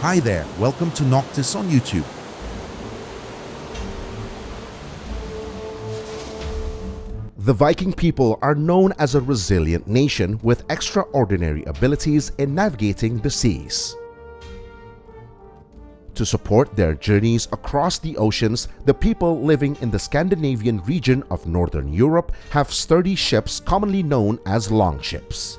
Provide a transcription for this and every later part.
Hi there, welcome to Nauctis on YouTube. The Viking people are known as a resilient nation with extraordinary abilities in navigating the seas. To support their journeys across the oceans, the people living in the Scandinavian region of Northern Europe have sturdy ships commonly known as longships.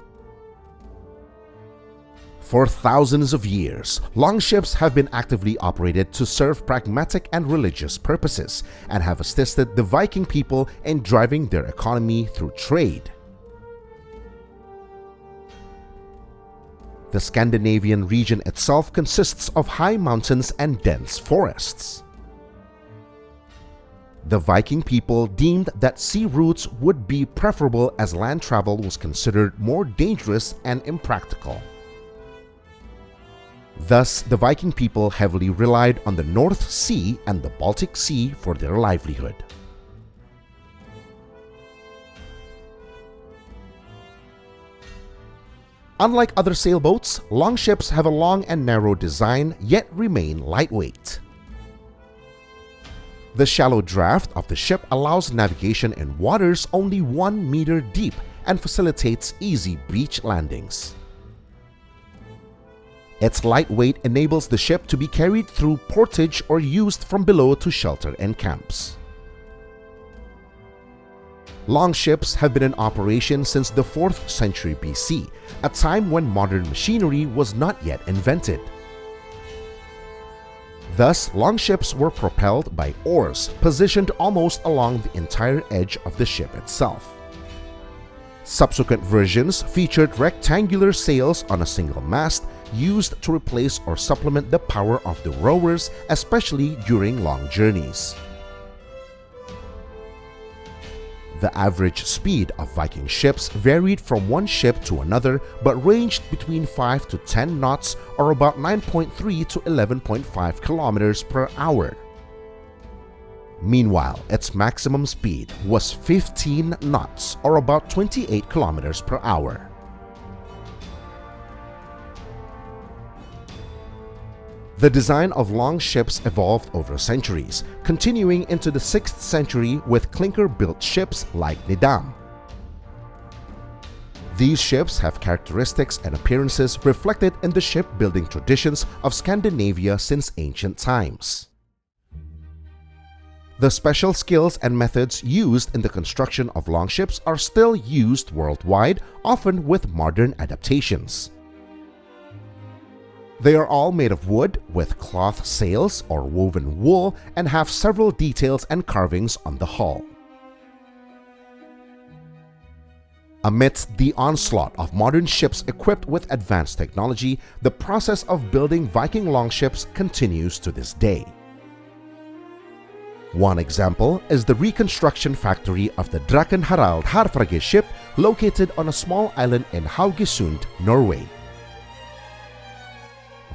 For thousands of years, longships have been actively operated to serve pragmatic and religious purposes and have assisted the Viking people in driving their economy through trade. The Scandinavian region itself consists of high mountains and dense forests. The Viking people deemed that sea routes would be preferable as land travel was considered more dangerous and impractical. Thus, the Viking people heavily relied on the North Sea and the Baltic Sea for their livelihood. Unlike other sailboats, longships have a long and narrow design yet remain lightweight. The shallow draft of the ship allows navigation in waters only 1 meter deep and facilitates easy beach landings. Its light weight enables the ship to be carried through portage or used from below to shelter in camps. Longships have been in operation since the 4th century BC, a time when modern machinery was not yet invented. Thus, longships were propelled by oars positioned almost along the entire edge of the ship itself. Subsequent versions featured rectangular sails on a single mast used to replace or supplement the power of the rowers, especially during long journeys. The average speed of Viking ships varied from one ship to another but ranged between 5 to 10 knots or about 9.3 to 11.5 kilometers per hour. Meanwhile, its maximum speed was 15 knots or about 28 kilometers per hour. The design of longships evolved over centuries, continuing into the 6th century with clinker-built ships like 𝗤𝗏𝗀𝗃𝗀𝗯. These ships have characteristics and appearances reflected in the shipbuilding traditions of Scandinavia since ancient times. The special skills and methods used in the construction of longships are still used worldwide, often with modern adaptations. They are all made of wood with cloth sails or woven wool and have several details and carvings on the hull. Amidst the onslaught of modern ships equipped with advanced technology, the process of building Viking longships continues to this day. One example is the reconstruction factory of the 𝗤𝗏𝗃𝗲𝗃𝗃 ship located on a small island in 𝗖𝗃𝗃𝗃𝗃, Norway.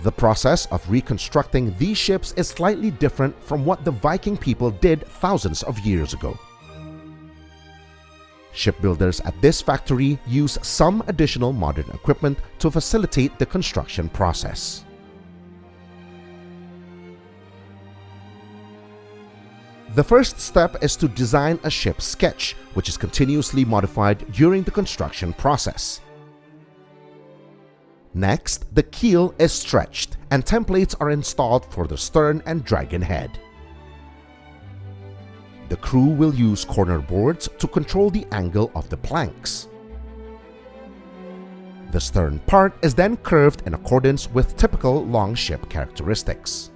The process of reconstructing these ships is slightly different from what the Viking people did thousands of years ago. Shipbuilders at this factory use some additional modern equipment to facilitate the construction process. The first step is to design a ship sketch, which is continuously modified during the construction process. Next, the keel is stretched and templates are installed for the stern and dragon head. The crew will use corner boards to control the angle of the planks. The stern part is then curved in accordance with typical longship characteristics.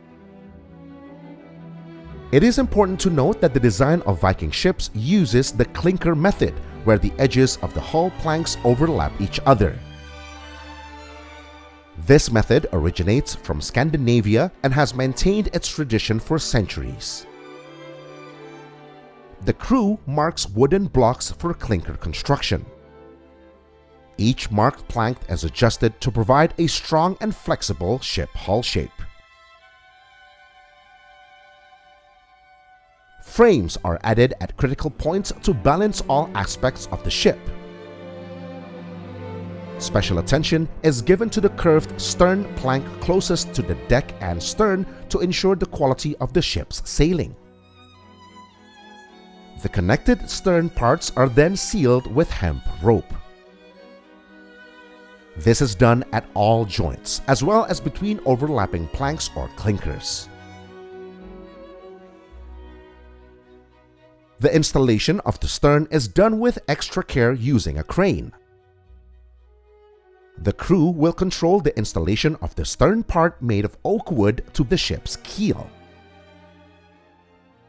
It is important to note that the design of Viking ships uses the clinker method, where the edges of the hull planks overlap each other. This method originates from Scandinavia and has maintained its tradition for centuries. The crew marks wooden blocks for clinker construction. Each marked plank is adjusted to provide a strong and flexible ship hull shape. Frames are added at critical points to balance all aspects of the ship. Special attention is given to the curved stern plank closest to the deck and stern to ensure the quality of the ship's sailing. The connected stern parts are then sealed with hemp rope. This is done at all joints, as well as between overlapping planks or clinkers. The installation of the stern is done with extra care using a crane. The crew will control the installation of the stern part made of oak wood to the ship's keel.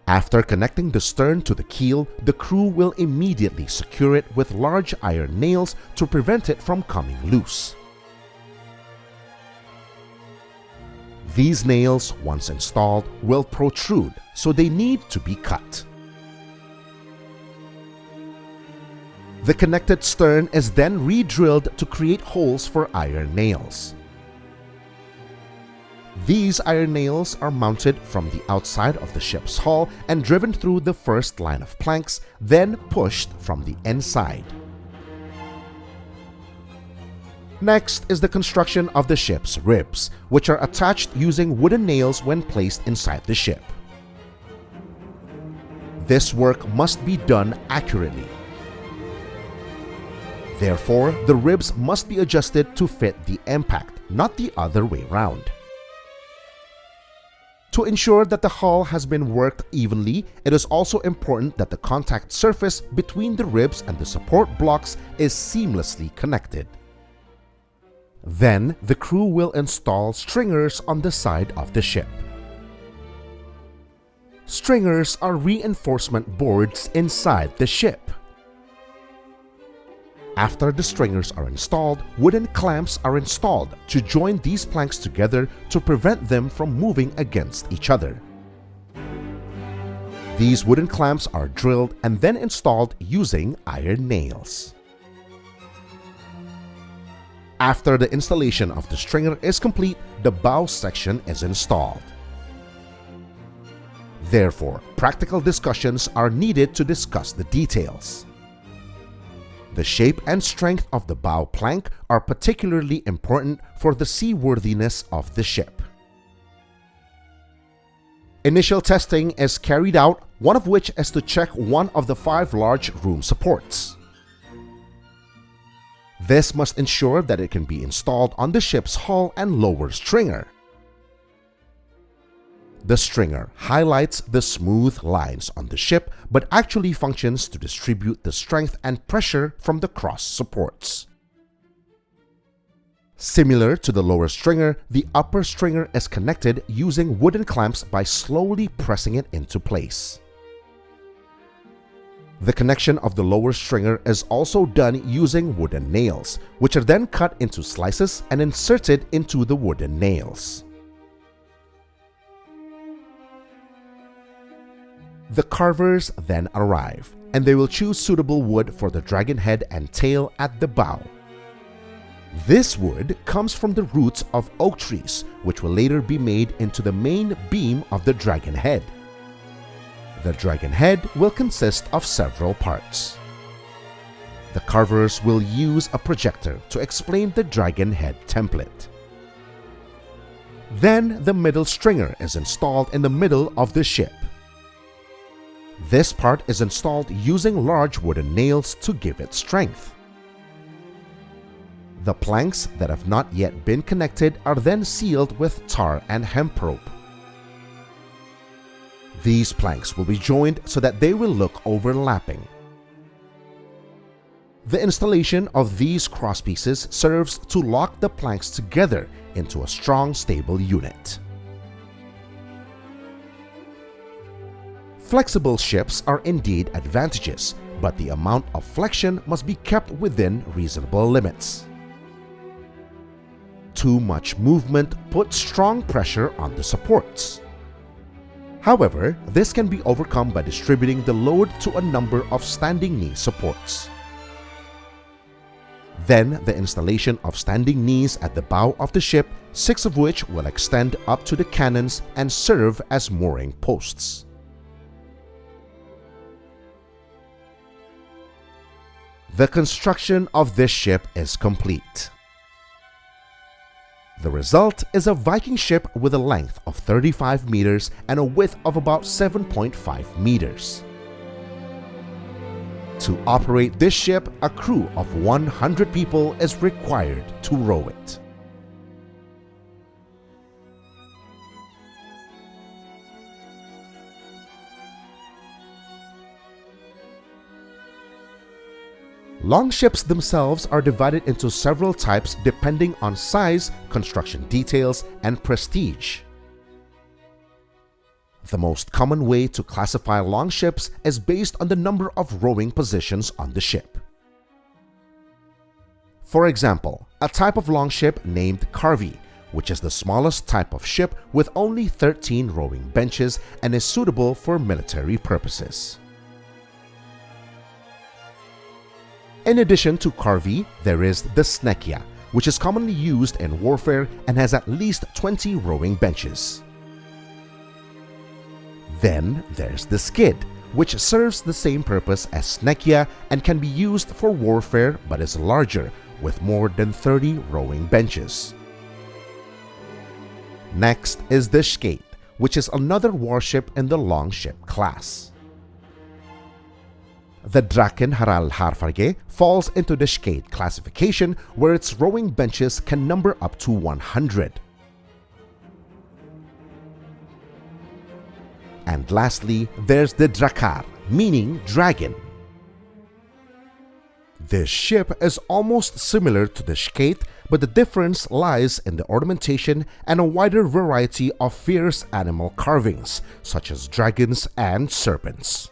After connecting the stern to the keel, the crew will immediately secure it with large iron nails to prevent it from coming loose. These nails, once installed, will protrude, so they need to be cut. The connected stern is then re-drilled to create holes for iron nails. These iron nails are mounted from the outside of the ship's hull and driven through the first line of planks, then pushed from the inside. Next is the construction of the ship's ribs, which are attached using wooden nails when placed inside the ship. This work must be done accurately. Therefore, the ribs must be adjusted to fit the impact, not the other way around. To ensure that the hull has been worked evenly, it is also important that the contact surface between the ribs and the support blocks is seamlessly connected. Then, the crew will install stringers on the side of the ship. Stringers are reinforcement boards inside the ship. After the stringers are installed, wooden clamps are installed to join these planks together to prevent them from moving against each other. These wooden clamps are drilled and then installed using iron nails. After the installation of the stringer is complete, the bow section is installed. Therefore, practical discussions are needed to discuss the details. The shape and strength of the bow plank are particularly important for the seaworthiness of the ship. Initial testing is carried out, one of which is to check one of the 5 large room supports. This must ensure that it can be installed on the ship's hull and lower stringer. The stringer highlights the smooth lines on the ship but actually functions to distribute the strength and pressure from the cross supports. Similar to the lower stringer, the upper stringer is connected using wooden clamps by slowly pressing it into place. The connection of the lower stringer is also done using wooden nails, which are then cut into slices and inserted into the wooden nails. The carvers then arrive, and they will choose suitable wood for the dragon head and tail at the bow. This wood comes from the roots of oak trees, which will later be made into the main beam of the dragon head. The dragon head will consist of several parts. The carvers will use a projector to explain the dragon head template. Then the middle stringer is installed in the middle of the ship. This part is installed using large wooden nails to give it strength. The planks that have not yet been connected are then sealed with tar and hemp rope. These planks will be joined so that they will look overlapping. The installation of these crosspieces serves to lock the planks together into a strong, stable unit. Flexible ships are indeed advantageous, but the amount of flexion must be kept within reasonable limits. Too much movement puts strong pressure on the supports. However, this can be overcome by distributing the load to a number of standing knee supports. Then, the installation of standing knees at the bow of the ship, 6 of which will extend up to the cannons and serve as mooring posts. The construction of this ship is complete. The result is a Viking ship with a length of 35 meters and a width of about 7.5 meters. To operate this ship, a crew of 100 people is required to row it. Longships themselves are divided into several types depending on size, construction details, and prestige. The most common way to classify longships is based on the number of rowing positions on the ship. For example, a type of longship named 𝗂𝗲𝗂𝗏, which is the smallest type of ship with only 13 rowing benches and is suitable for military purposes. In addition to 𝗂𝗲𝗏, there is the 𝗤𝗂𝗃𝗃, which is commonly used in warfare and has at least 20 rowing benches. Then there's the 𝗬𝗃, which serves the same purpose as 𝗤𝗃𝗃 and can be used for warfare but is larger, with more than 30 rowing benches. Next is the 𝗬𝗃, which is another warship in the longship class. The 𝗔𝗱𝗃𝗃𝗀𝗯𝗯 falls into the 𝗬𝗃 classification, where its rowing benches can number up to 100. And lastly, there's the 𝗔𝗃𝗃, meaning dragon. This ship is almost similar to the 𝗬𝗃, but the difference lies in the ornamentation and a wider variety of fierce animal carvings, such as dragons and serpents.